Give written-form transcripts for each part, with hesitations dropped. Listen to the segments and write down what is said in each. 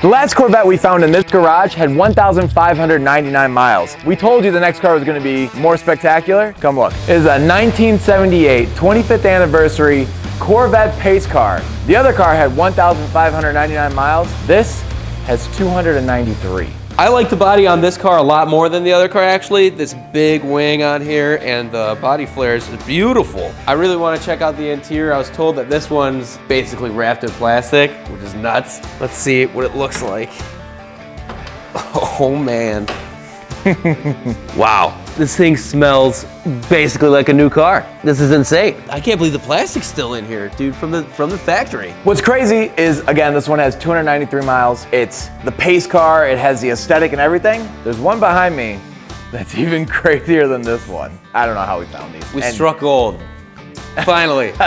The last Corvette we found in this garage had 1,599 miles. We told you the next car was going to be more spectacular. Come look. It is a 1978 25th anniversary Corvette pace car. The other car had 1,599 miles. This has 293. I like the body on this car a lot more than the other car actually. This big wing on here and the body flares is beautiful. I really want to check out the interior. I was told that this one's basically wrapped in plastic, which is nuts. Let's see what it looks like. Oh man. Wow. This thing smells basically like a new car. This is insane. I can't believe the plastic's still in here, dude, from the factory. What's crazy is, again, this one has 293 miles. It's the pace car. It has the aesthetic and everything. There's one behind me that's even crazier than this one. I don't know how we found these. We struck gold. Finally. All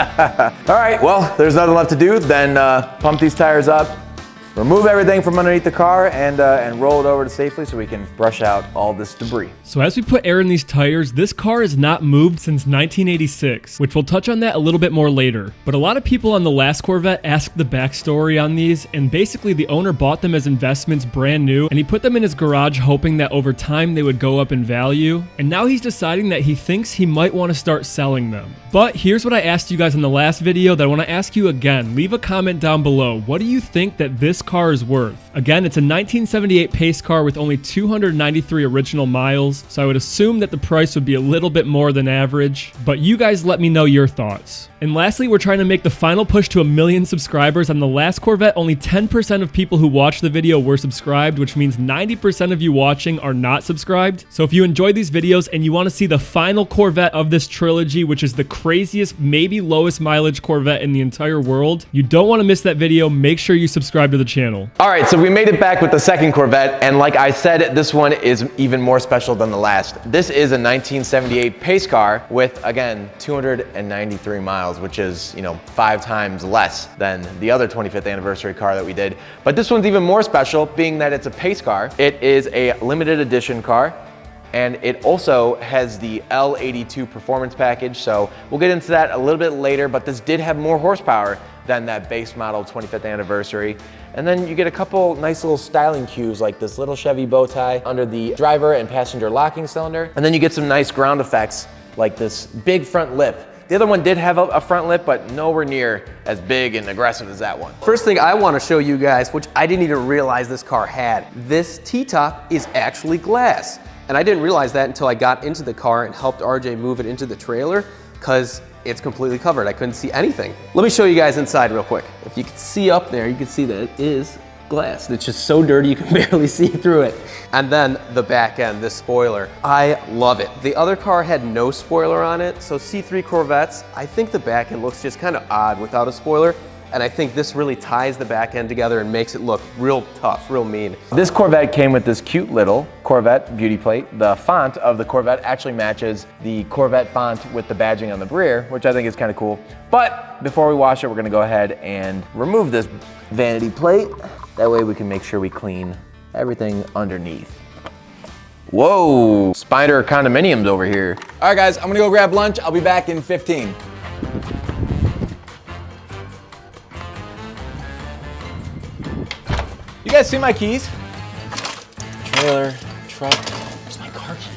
right, well, there's nothing left to do than pump these tires up, remove everything from underneath the car, and roll it over to safely so we can brush out all this debris. So as we put air in these tires, this car has not moved since 1986, which we'll touch on that a little bit more later. But a lot of people on the last Corvette asked the backstory on these, and basically the owner bought them as investments brand new, and he put them in his garage hoping that over time they would go up in value. And now he's deciding that he thinks he might want to start selling them. But here's what I asked you guys in the last video that I want to ask you again. Leave a comment down below. What do you think that this car is worth? Again, it's a 1978 pace car with only 293 original miles, so I would assume that the price would be a little bit more than average, but you guys let me know your thoughts. And lastly, we're trying to make the final push to 1 million subscribers. On the last Corvette, only 10% of people who watched the video were subscribed, which means 90% of you watching are not subscribed. So if you enjoyed these videos and you want to see the final Corvette of this trilogy, which is the craziest, maybe lowest mileage Corvette in the entire world, you don't want to miss that video. Make sure you subscribe to the channel. All right, so we made it back with the second Corvette, and like I said, this one is even more special than the last. This is a 1978 pace car with, again, 293 miles, which is, 5 times less than the other 25th anniversary car that we did. But this one's even more special, being that it's a pace car. It is a limited edition car, and it also has the L82 performance package, so we'll get into that a little bit later, but this did have more horsepower than that base model 25th anniversary. And then you get a couple nice little styling cues, like this little Chevy bow tie under the driver and passenger locking cylinder. And then you get some nice ground effects, like this big front lip. The other one did have a front lip, but nowhere near as big and aggressive as that one. First thing I want to show you guys, which I didn't even realize this car had, this T-top is actually glass. And I didn't realize that until I got into the car and helped RJ move it into the trailer, because it's completely covered. I couldn't see anything. Let me show you guys inside real quick. If you can see up there, you can see that it is glass. It's just so dirty you can barely see through it. And then the back end, this spoiler, I love it. The other car had no spoiler on it, so C3 Corvettes, I think the back end looks just kind of odd without a spoiler. And I think this really ties the back end together and makes it look real tough, real mean. This Corvette came with this cute little Corvette beauty plate. The font of the Corvette actually matches the Corvette font with the badging on the rear, which I think is kind of cool. But before we wash it, we're gonna go ahead and remove this vanity plate. That way we can make sure we clean everything underneath. Whoa, Spider condominiums over here. All right guys, I'm gonna go grab lunch. I'll be back in 15. You guys see my keys? Trailer, truck, where's my car key?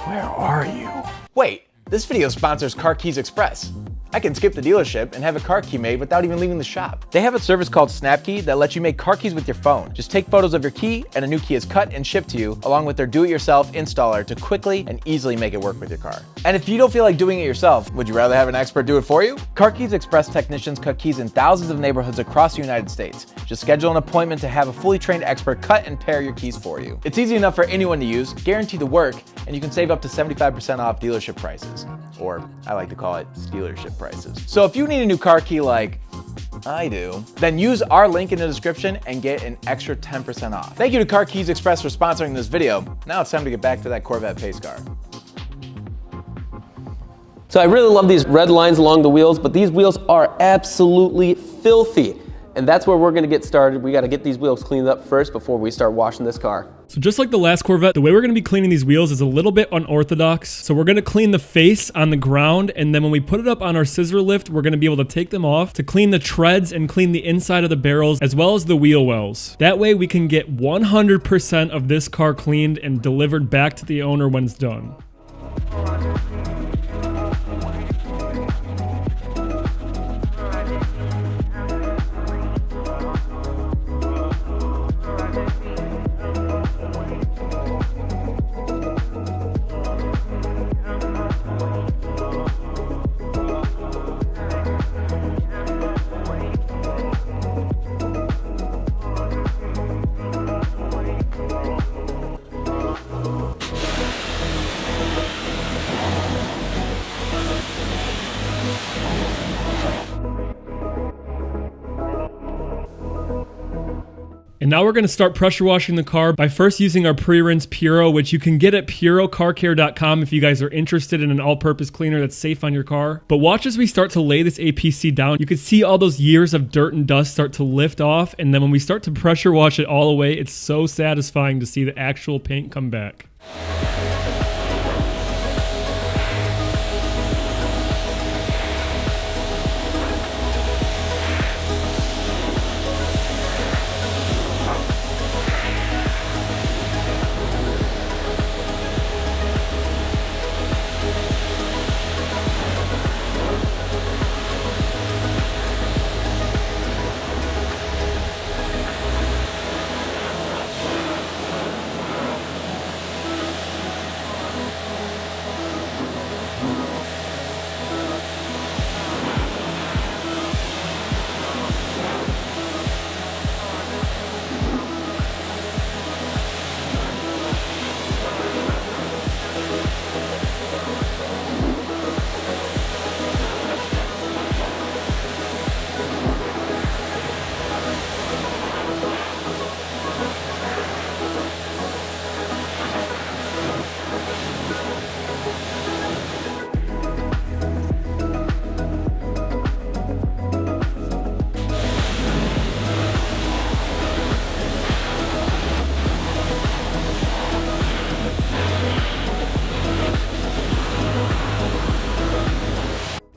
Where are you? Wait, this video sponsors Car Keys Express. I can skip the dealership and have a car key made without even leaving the shop. They have a service called SnapKey that lets you make car keys with your phone. Just take photos of your key and a new key is cut and shipped to you, along with their do-it-yourself installer to quickly and easily make it work with your car. And if you don't feel like doing it yourself, would you rather have an expert do it for you? Car Keys Express technicians cut keys in thousands of neighborhoods across the United States. Just schedule an appointment to have a fully trained expert cut and pair your keys for you. It's easy enough for anyone to use, guaranteed to work, and you can save up to 75% off dealership prices. Or I like to call it dealership prices. So if you need a new car key like I do, then use our link in the description and get an extra 10% off. Thank you to Car Keys Express for sponsoring this video. Now it's time to get back to that Corvette pace car. So I really love these red lines along the wheels, but these wheels are absolutely filthy. And that's where we're gonna get started. We gotta get these wheels cleaned up first before we start washing this car. So just like the last Corvette, the way we're going to be cleaning these wheels is a little bit unorthodox. So we're going to clean the face on the ground, and then when we put it up on our scissor lift, we're going to be able to take them off to clean the treads and clean the inside of the barrels as well as the wheel wells. That way we can get 100% of this car cleaned and delivered back to the owner when it's done. And now we're going to start pressure washing the car by first using our pre-rinse Puro, which you can get at purocarcare.com if you guys are interested in an all-purpose cleaner that's safe on your car. But watch as we start to lay this APC down. You can see all those years of dirt and dust start to lift off, and then when we start to pressure wash it all away, it's so satisfying to see the actual paint come back.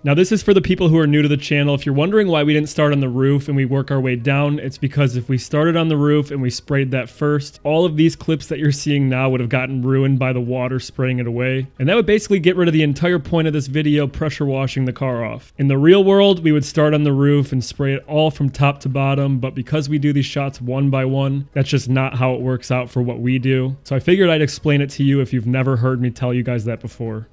Now this is for the people who are new to the channel. If you're wondering why we didn't start on the roof and we work our way down, it's because if we started on the roof and we sprayed that first, all of these clips that you're seeing now would have gotten ruined by the water spraying it away. And that would basically get rid of the entire point of this video, pressure washing the car off. In the real world, we would start on the roof and spray it all from top to bottom, but because we do these shots one by one, that's just not how it works out for what we do. So I figured I'd explain it to you if you've never heard me tell you guys that before.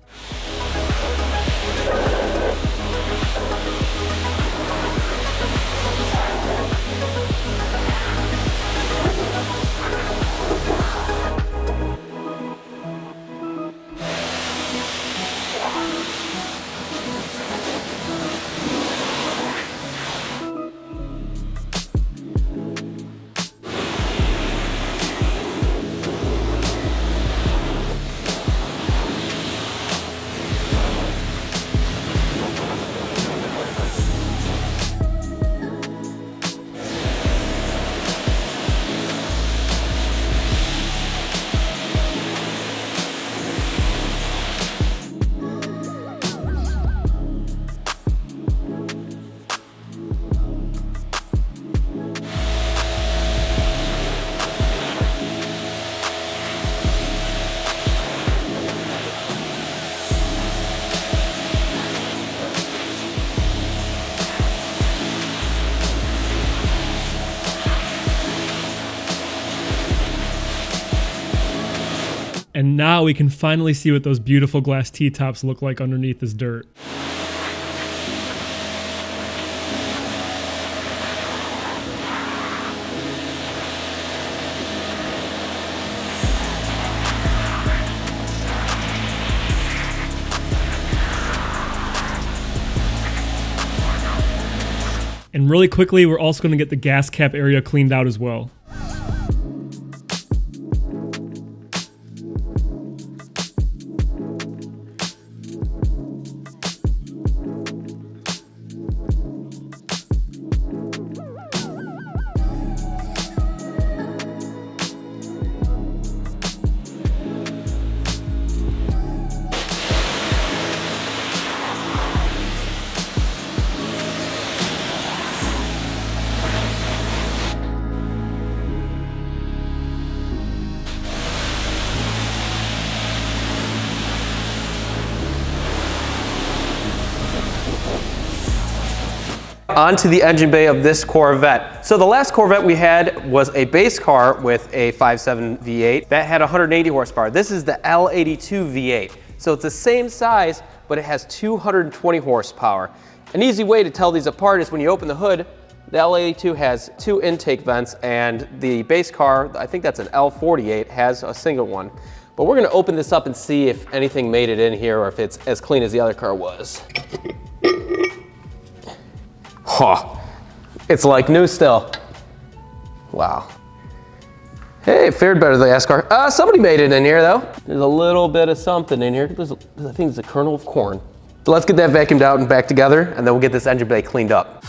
And now we can finally see what those beautiful glass T-tops look like underneath this dirt. And really quickly, we're also going to get the gas cap area cleaned out as well. onto the engine bay of this Corvette. So the last Corvette we had was a base car with a 5.7 V8 that had 180 horsepower. This is the L82 V8. So it's the same size, but it has 220 horsepower. An easy way to tell these apart is when you open the hood, the L82 has 2 intake vents, and the base car, I think that's an L48, has a single one. But we're gonna open this up and see if anything made it in here or if it's as clean as the other car was. Oh, it's like new still. Wow. Hey, it fared better than the last car. Somebody made it in here though. There's a little bit of something in here. I think it's a kernel of corn. So let's get that vacuumed out and back together, and then we'll get this engine bay cleaned up.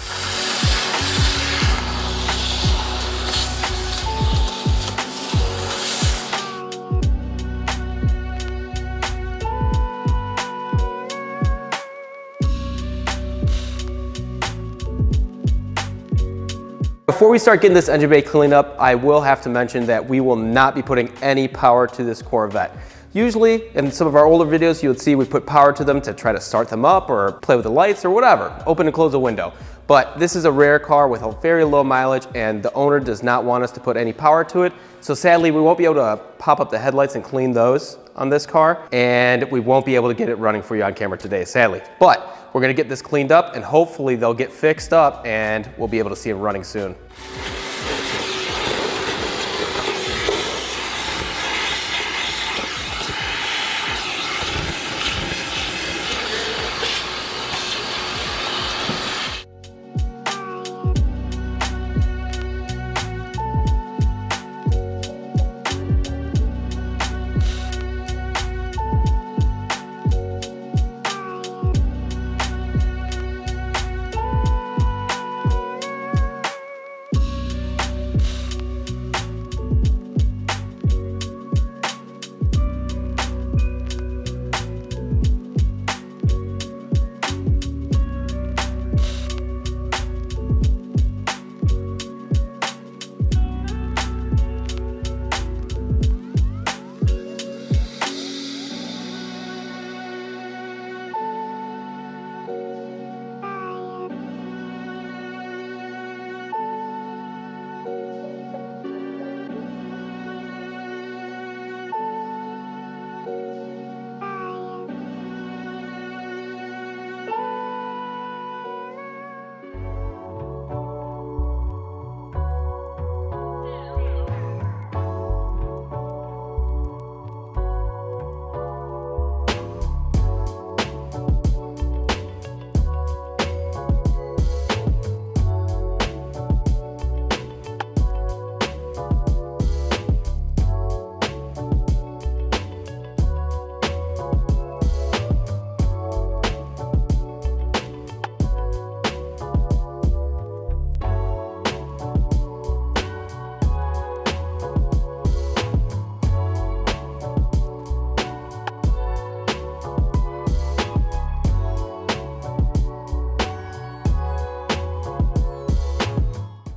Before we start getting this engine bay cleaned up, I will have to mention that we will not be putting any power to this Corvette. Usually, in some of our older videos, you would see we put power to them to try to start them up or play with the lights or whatever, open and close a window. But this is a rare car with a very low mileage, and the owner does not want us to put any power to it. So sadly, we won't be able to pop up the headlights and clean those on this car, and we won't be able to get it running for you on camera today, sadly. But we're gonna get this cleaned up, and hopefully they'll get fixed up and we'll be able to see them running soon.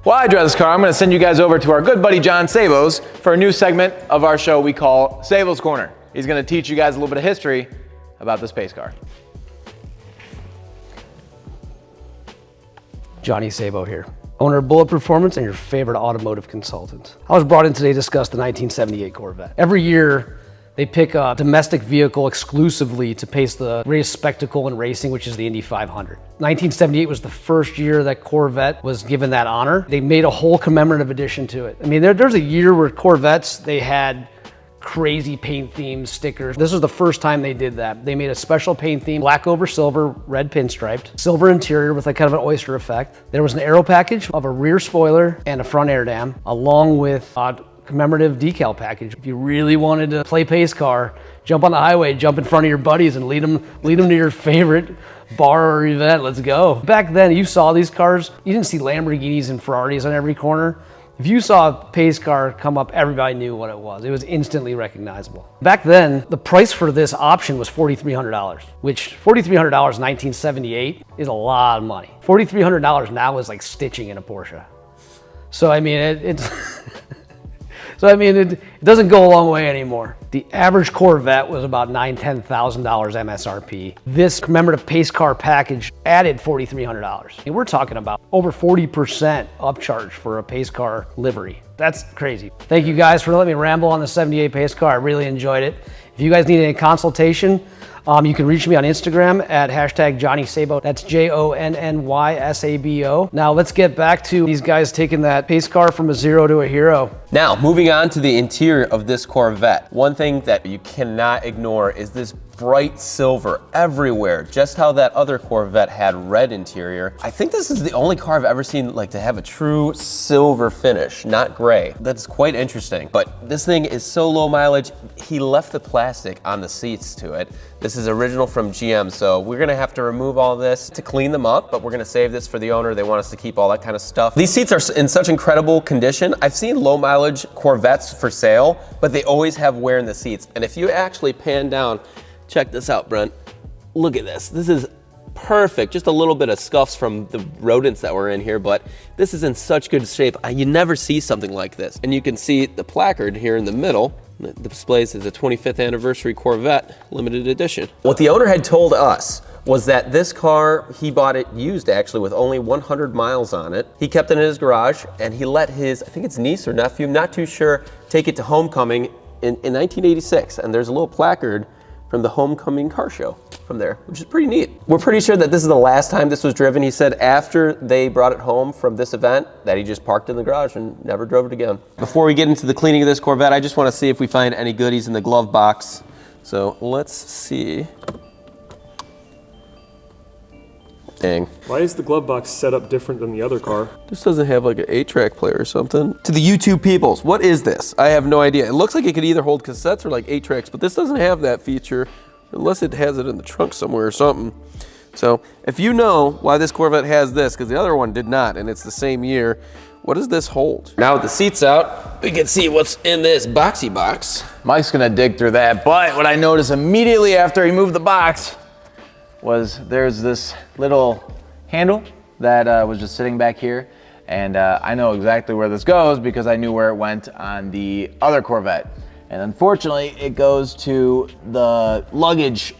While I drive this car, I'm gonna send you guys over to our good buddy John Sabos for a new segment of our show we call Sabos Corner. He's gonna teach you guys a little bit of history about this pace car. Johnny Sabo here, owner of Bullet Performance and your favorite automotive consultant. I was brought in today to discuss the 1978 Corvette. Every year, they pick a domestic vehicle exclusively to pace the greatest spectacle in racing, which is the Indy 500. 1978 was the first year that Corvette was given that honor. They made a whole commemorative edition to it. I mean, there's a year where Corvettes, they had crazy paint themes, stickers. This was the first time they did that. They made a special paint theme, black over silver, red pinstriped, silver interior with like kind of an oyster effect. There was an aero package of a rear spoiler and a front air dam, along with a commemorative decal package. If you really wanted to play pace car, jump on the highway, jump in front of your buddies and lead them to your favorite bar or event. Let's go. Back then, you saw these cars, you didn't see Lamborghinis and Ferraris on every corner. If you saw a pace car come up, everybody knew what it was. It was instantly recognizable. Back then, the price for this option was $4,300, which $4,300 in 1978 is a lot of money. $4,300 now is like stitching in a Porsche. So I mean, it doesn't go a long way anymore. The average Corvette was about $9,000, $10,000 MSRP. This commemorative pace car package added $4,300. And we're talking about over 40% upcharge for a pace car livery. That's crazy. Thank you guys for letting me ramble on the 78 pace car. I really enjoyed it. If you guys need any consultation, you can reach me on Instagram at #JohnnySabo. That's JONNYSABO. Now let's get back to these guys taking that pace car from a zero to a hero. Now, moving on to the interior of this Corvette. One thing that you cannot ignore is this bright silver everywhere, just how that other Corvette had red interior. I think this is the only car I've ever seen like to have a true silver finish, not gray. That's quite interesting. But this thing is so low mileage, he left the plastic on the seats to it. This is original from GM, so we're gonna have to remove all this to clean them up, but we're gonna save this for the owner. They want us to keep all that kind of stuff. These seats are in such incredible condition. I've seen low mileage Corvettes for sale, but they always have wear in the seats. And if you actually pan down, check this out, Brent. Look at this. This is perfect. Just a little bit of scuffs from the rodents that were in here, but this is in such good shape. You never see something like this. And you can see the placard here in the middle. It displays as a 25th anniversary Corvette limited edition. What the owner had told us was that this car, he bought it used actually with only 100 miles on it. He kept it in his garage and he let his, I think it's niece or nephew, not too sure, take it to Homecoming in 1986. And there's a little placard from the Homecoming car show from there, which is pretty neat. We're pretty sure that this is the last time this was driven. He said after they brought it home from this event that he just parked in the garage and never drove it again. Before we get into the cleaning of this Corvette, I just want to see if we find any goodies in the glove box. So let's see. Dang. Why is the glove box set up different than the other car? This doesn't have like an 8-track player or something. To the YouTube peoples, what is this? I have no idea. It looks like it could either hold cassettes or like 8 tracks, but this doesn't have that feature unless it has it in the trunk somewhere or something. So if you know why this Corvette has this, because the other one did not, and it's the same year, what does this hold? Now with the seats out, we can see what's in this boxy box. Mike's gonna dig through that, but what I noticed immediately after he moved the box was there's this little handle that was just sitting back here. And I know exactly where this goes because I knew where it went on the other Corvette. And unfortunately, it goes to the luggage,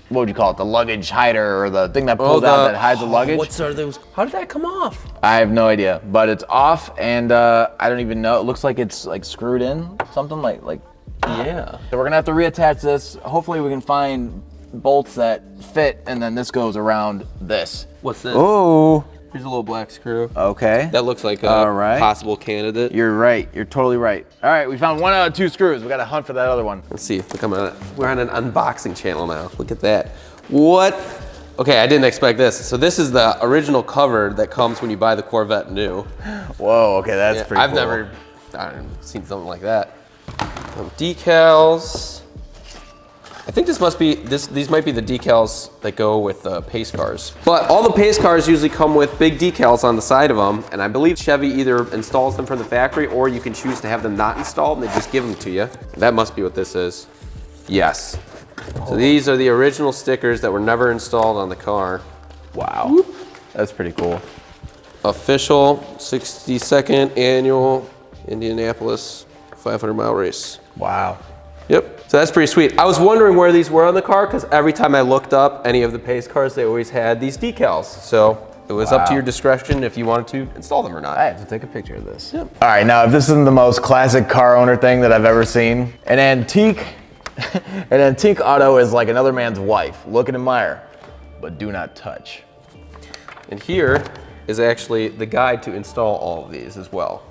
what would you call it? The luggage hider or the thing that pulls out that hides the luggage. What are those? How did that come off? I have no idea, but it's off and I don't even know. It looks like it's like screwed in, something like. Yeah. So we're gonna have to reattach this. Hopefully we can find bolts that fit and then this goes around this. What's this? Oh. Here's a little black screw. Okay. That looks like a possible candidate. You're right. You're totally right. All right, we found 1 out of 2 screws. We got to hunt for that other one. Let's see. Look, we're on an unboxing channel now. Look at that. What? Okay, I didn't expect this. So this is the original cover that comes when you buy the Corvette new. Whoa. Okay, that's pretty cool. I've never seen something like that. Some decals. I think this must be, these might be the decals that go with pace cars. But all the pace cars usually come with big decals on the side of them, and I believe Chevy either installs them from the factory or you can choose to have them not installed and they just give them to you. That must be what this is. Yes. So these are the original stickers that were never installed on the car. Wow. Whoop. That's pretty cool. Official 62nd annual Indianapolis 500-mile race. Wow. Yep, so that's pretty sweet. I was wondering where these were on the car because every time I looked up any of the pace cars, they always had these decals. So it was up to your discretion if you wanted to install them or not. I have to take a picture of this. Yep. All right, now if this isn't the most classic car owner thing that I've ever seen, an antique auto is like another man's wife. Look and admire, but do not touch. And here is actually the guide to install all of these as well.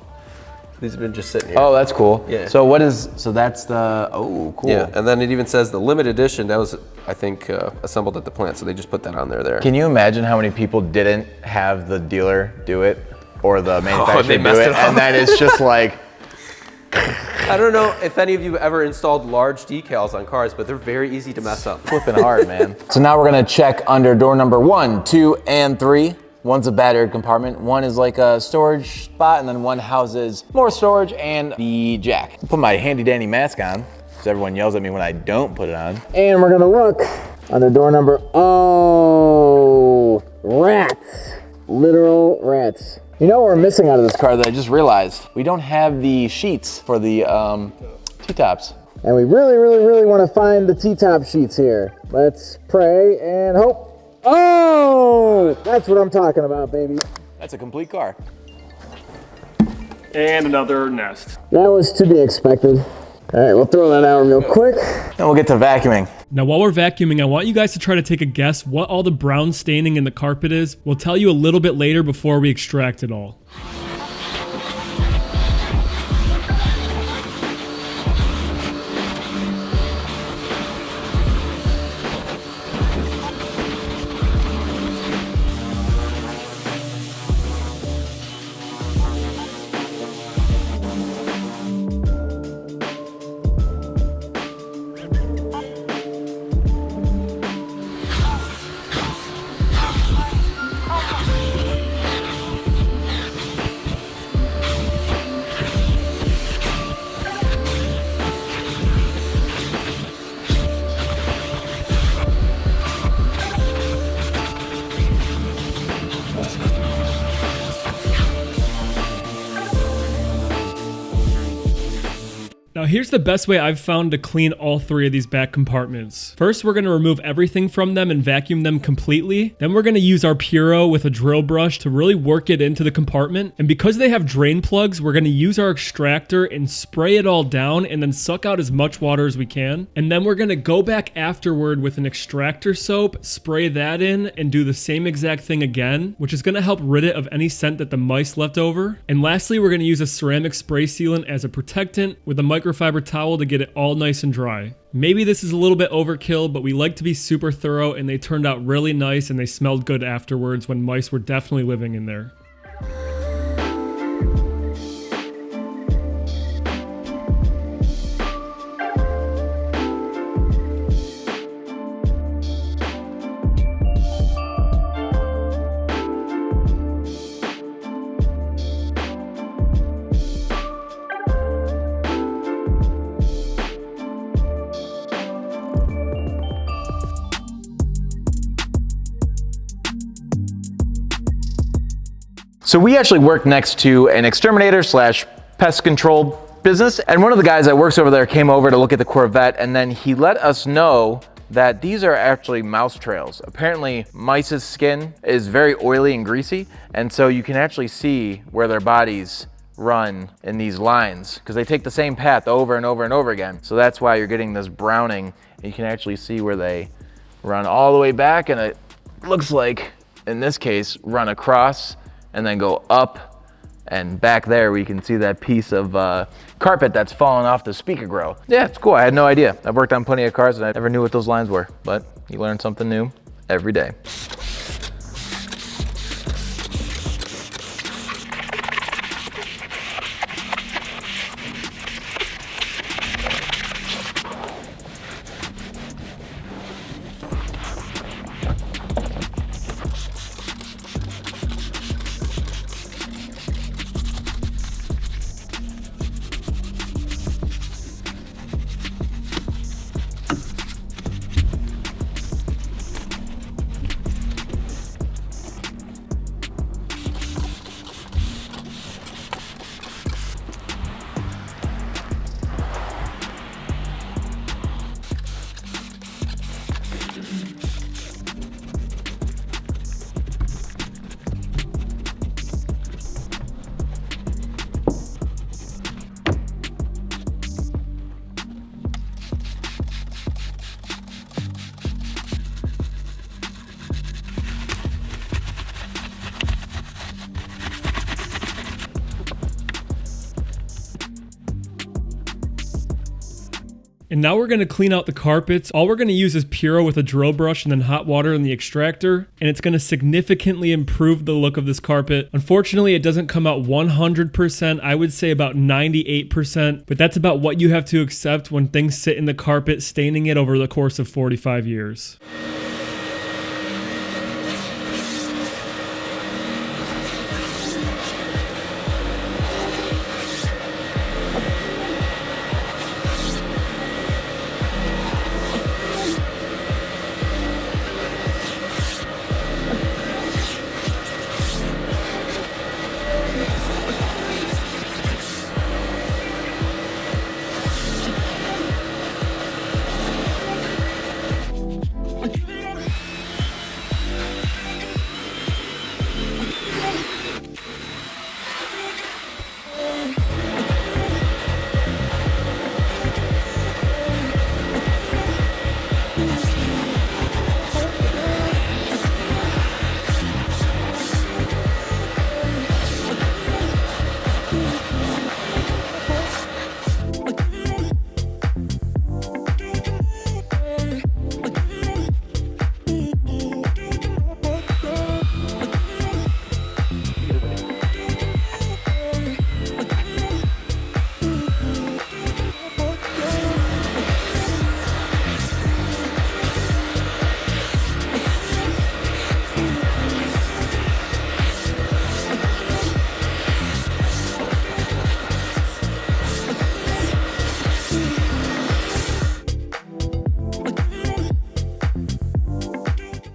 These have been just sitting here. Oh, that's cool. Yeah. So that's the, oh, cool. Yeah, and then it even says the limited edition, that was, I think, assembled at the plant, so they just put that on there. Can you imagine how many people didn't have the dealer do it or the manufacturer do it, and then it's just like... I don't know if any of you have ever installed large decals on cars, but they're very easy to mess up. Flipping hard, man. So now we're gonna check under door number 1, 2, and 3. One's a battery compartment, one is like a storage spot, and then one houses more storage and the jack. I'll put my handy dandy mask on, because everyone yells at me when I don't put it on. And we're gonna look under door number, oh, rats. Literal rats. You know what we're missing out of this car that I just realized? We don't have the sheets for the T-tops. And we really, really, really want to find the T-top sheets here. Let's pray and hope. Oh, that's what I'm talking about, baby. That's a complete car. And another nest. That was to be expected. All right, we'll throw that out real quick. Then we'll get to vacuuming. Now while we're vacuuming, I want you guys to try to take a guess what all the brown staining in the carpet is. We'll tell you a little bit later before we extract it all. Now here's the best way I've found to clean all three of these back compartments. First, we're going to remove everything from them and vacuum them completely. Then we're going to use our Puro with a drill brush to really work it into the compartment. And because they have drain plugs, we're going to use our extractor and spray it all down and then suck out as much water as we can. And then we're going to go back afterward with an extractor soap, spray that in, and do the same exact thing again, which is going to help rid it of any scent that the mice left over. And lastly, we're going to use a ceramic spray sealant as a protectant with a microfiber towel to get it all nice and dry. Maybe this is a little bit overkill, but we like to be super thorough, and they turned out really nice and they smelled good afterwards when mice were definitely living in there. So we actually work next to an exterminator slash pest control business. And one of the guys that works over there came over to look at the Corvette, and then he let us know that these are actually mouse trails. Apparently mice's skin is very oily and greasy. And so you can actually see where their bodies run in these lines because they take the same path over and over and over again. So that's why you're getting this browning. And you can actually see where they run all the way back, and it looks like, in this case, run across and then go up, and back there we can see that piece of carpet that's fallen off the speaker grill. Yeah, it's cool. I had no idea. I've worked on plenty of cars and I never knew what those lines were, but you learn something new every day. And now we're going to clean out the carpets. All we're going to use is Puro with a drill brush and then hot water in the extractor. And it's going to significantly improve the look of this carpet. Unfortunately, it doesn't come out 100%. I would say about 98%. But that's about what you have to accept when things sit in the carpet, staining it over the course of 45 years.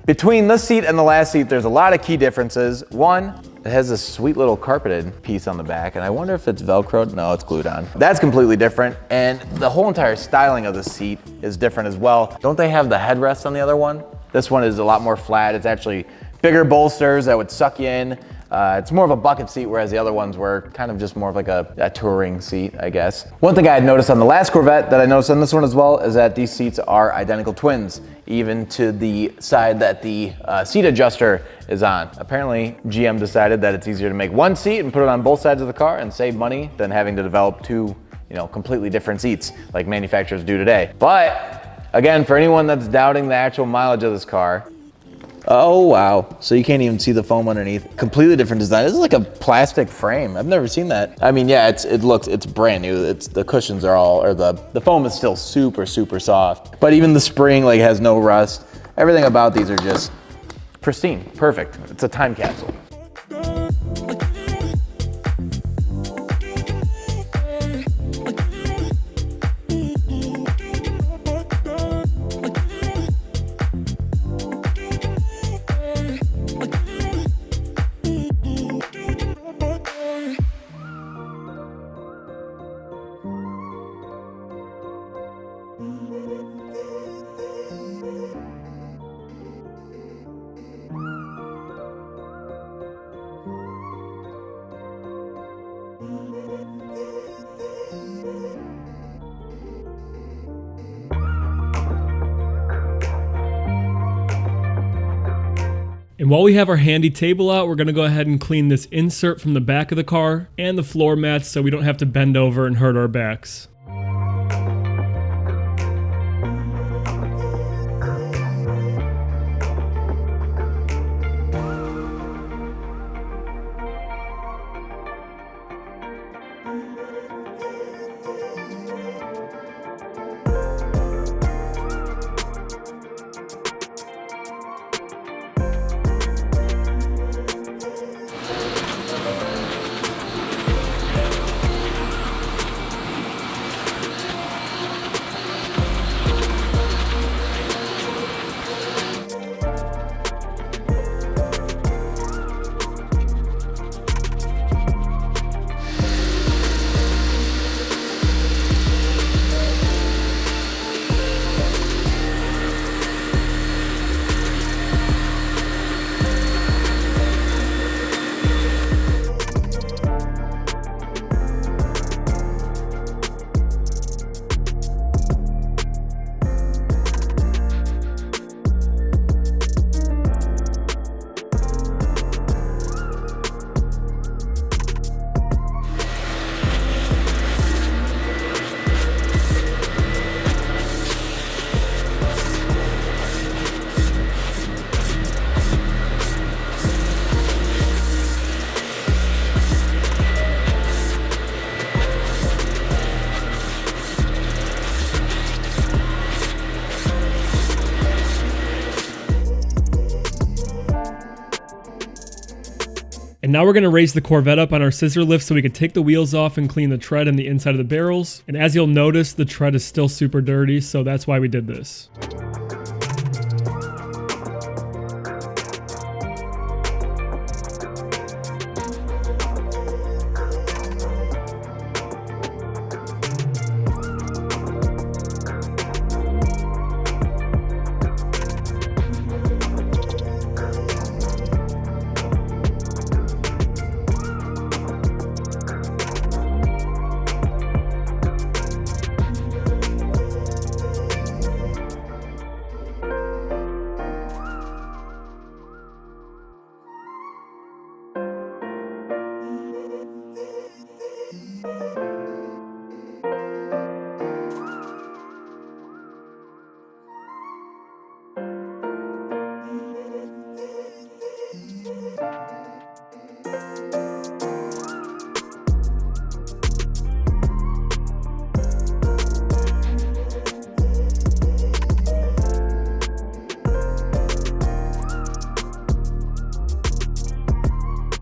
Between this seat and the last seat, there's a lot of key differences. One, it has this sweet little carpeted piece on the back, and I wonder if it's Velcroed. No, it's glued on. That's completely different, and the whole entire styling of the seat is different as well. Don't they have the headrest on the other one? This one is a lot more flat. It's actually bigger bolsters that would suck you in. It's more of a bucket seat, whereas the other ones were kind of just more of like a touring seat, I guess. One thing I had noticed on the last Corvette that I noticed on this one as well is that these seats are identical twins, even to the side that the seat adjuster is on. Apparently, GM decided that it's easier to make one seat and put it on both sides of the car and save money than having to develop two, completely different seats like manufacturers do today. But again, for anyone that's doubting the actual mileage of this car, oh wow, so you can't even see the foam underneath. Completely different design. This is like a plastic frame. I've never seen that. I mean, yeah, it's brand new. The cushions are all, or the foam is still super, super soft. But even the spring has no rust. Everything about these are just pristine, perfect. It's a time capsule. And while we have our handy table out, we're going to go ahead and clean this insert from the back of the car and the floor mats so we don't have to bend over and hurt our backs. And now we're going to raise the Corvette up on our scissor lift so we can take the wheels off and clean the tread and the inside of the barrels. And as you'll notice, the tread is still super dirty, so that's why we did this.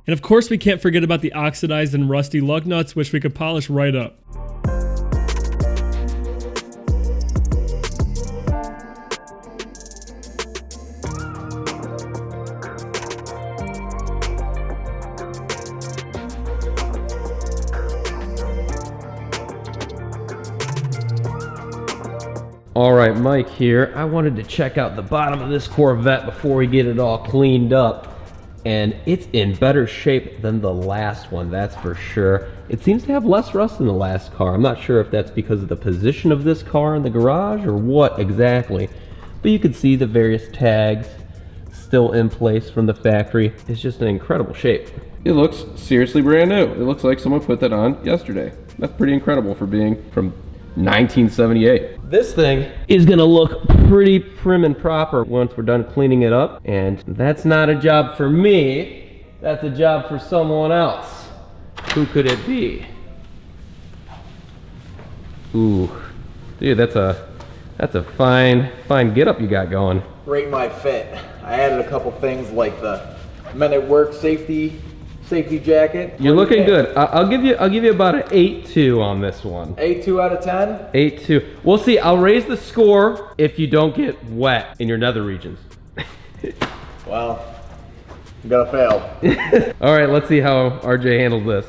And of course we can't forget about the oxidized and rusty lug nuts, which we could polish right up. All right, Mike here. I wanted to check out the bottom of this Corvette before we get it all cleaned up. And it's in better shape than the last one, that's for sure. It seems to have less rust than the last car. I'm not sure if that's because of the position of this car in the garage or what exactly. But you can see the various tags still in place from the factory. It's just an incredible shape. It looks seriously brand new. It looks like someone put that on yesterday. That's pretty incredible for being from 1978. This thing is gonna look pretty prim and proper once we're done cleaning it up. And that's not a job for me, that's a job for someone else. Who could it be? Ooh, dude, that's a fine getup you got going. Rate my fit. I added a couple things like the Men at Work safety jacket. You're looking good. I'll give you about an 8.2 on this one. 8.2 out of 10? 8.2. We'll see. I'll raise the score if you don't get wet in your nether regions. Well, I'm gonna fail. All right, let's see how RJ handles this.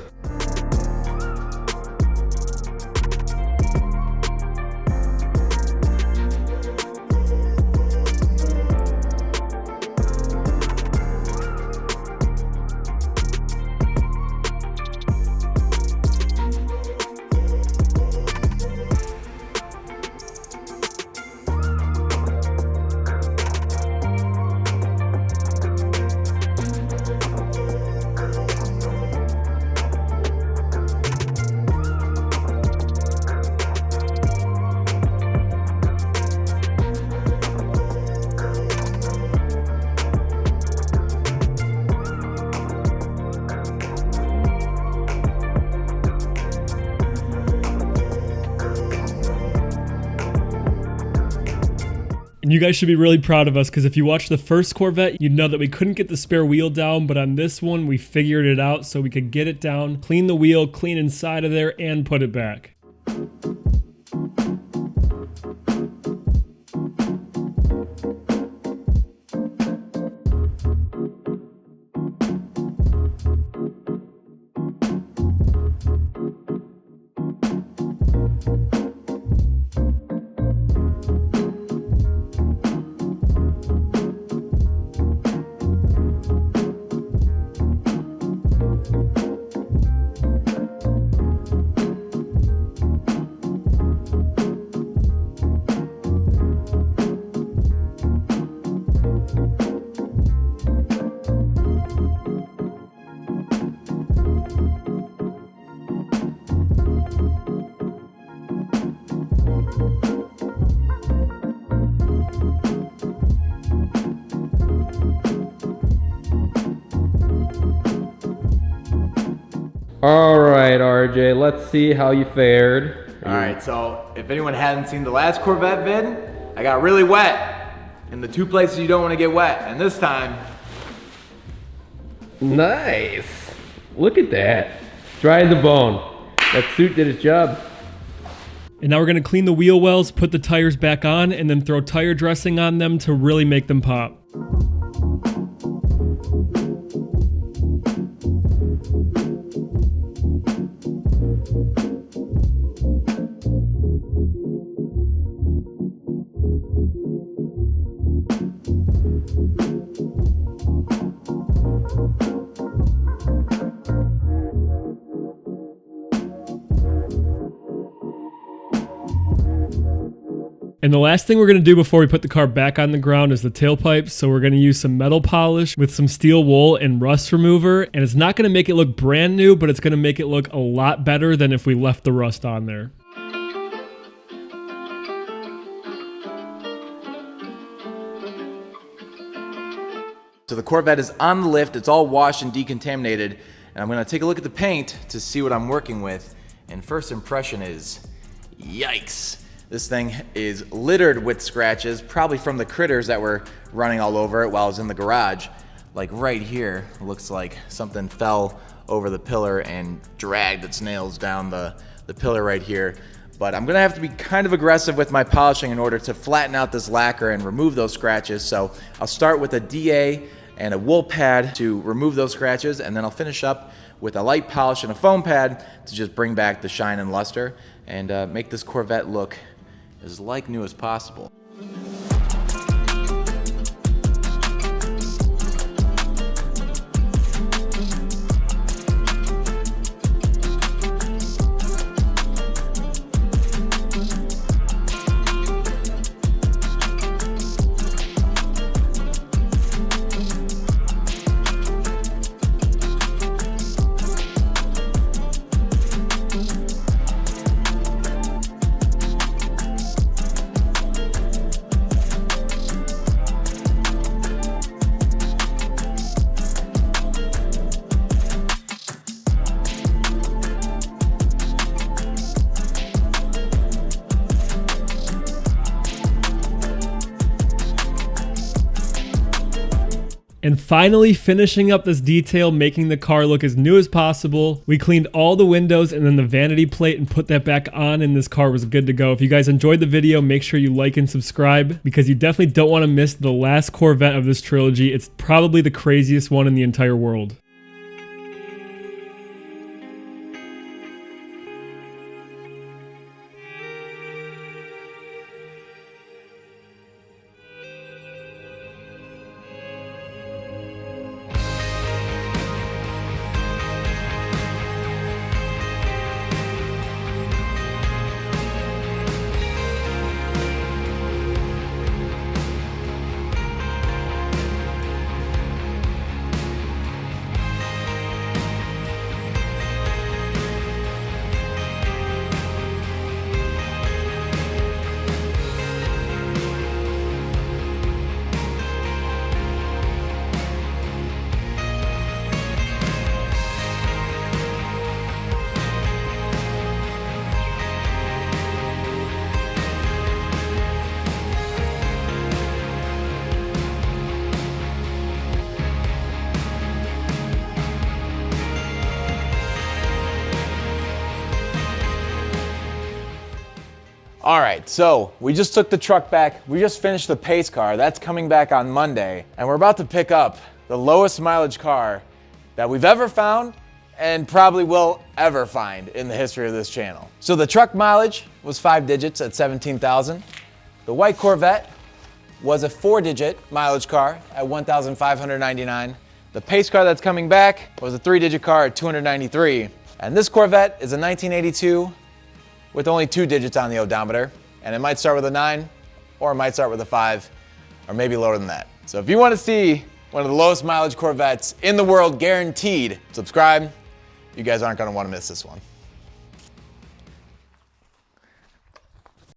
And you guys should be really proud of us, because if you watched the first Corvette, you'd know that we couldn't get the spare wheel down, but on this one, we figured it out so we could get it down, clean the wheel, clean inside of there, and put it back. All right, RJ, let's see how you fared. All right, so if anyone hadn't seen the last Corvette vid, I got really wet in the two places you don't want to get wet, and this time. Nice. Look at that. Dry as a bone. That suit did its job. And now we're gonna clean the wheel wells, put the tires back on, and then throw tire dressing on them to really make them pop. And the last thing we're going to do before we put the car back on the ground is the tailpipe. So we're going to use some metal polish with some steel wool and rust remover. And it's not going to make it look brand new, but it's going to make it look a lot better than if we left the rust on there. So the Corvette is on the lift, it's all washed and decontaminated, and I'm gonna take a look at the paint to see what I'm working with. And first impression is, yikes. This thing is littered with scratches, probably from the critters that were running all over it while I was in the garage. Like right here, looks like something fell over the pillar and dragged its nails down the pillar right here. But I'm gonna have to be kind of aggressive with my polishing in order to flatten out this lacquer and remove those scratches. So I'll start with a DA and a wool pad to remove those scratches, and then I'll finish up with a light polish and a foam pad to just bring back the shine and luster and make this Corvette look as like new as possible. And finally finishing up this detail, making the car look as new as possible. We cleaned all the windows and then the vanity plate and put that back on, and this car was good to go. If you guys enjoyed the video, make sure you like and subscribe because you definitely don't want to miss the last Corvette of this trilogy. It's probably the craziest one in the entire world. All right, so we just took the truck back. We just finished the pace car. That's coming back on Monday. And we're about to pick up the lowest mileage car that we've ever found and probably will ever find in the history of this channel. So the truck mileage was 5 digits at 17,000. The white Corvette was a 4-digit mileage car at 1,599. The pace car that's coming back was a 3-digit car at 293. And this Corvette is a 1982 with only 2 digits on the odometer, and it might start with a 9, or it might start with a 5, or maybe lower than that. So if you want to see one of the lowest mileage Corvettes in the world guaranteed, subscribe. You guys aren't going to want to miss this one.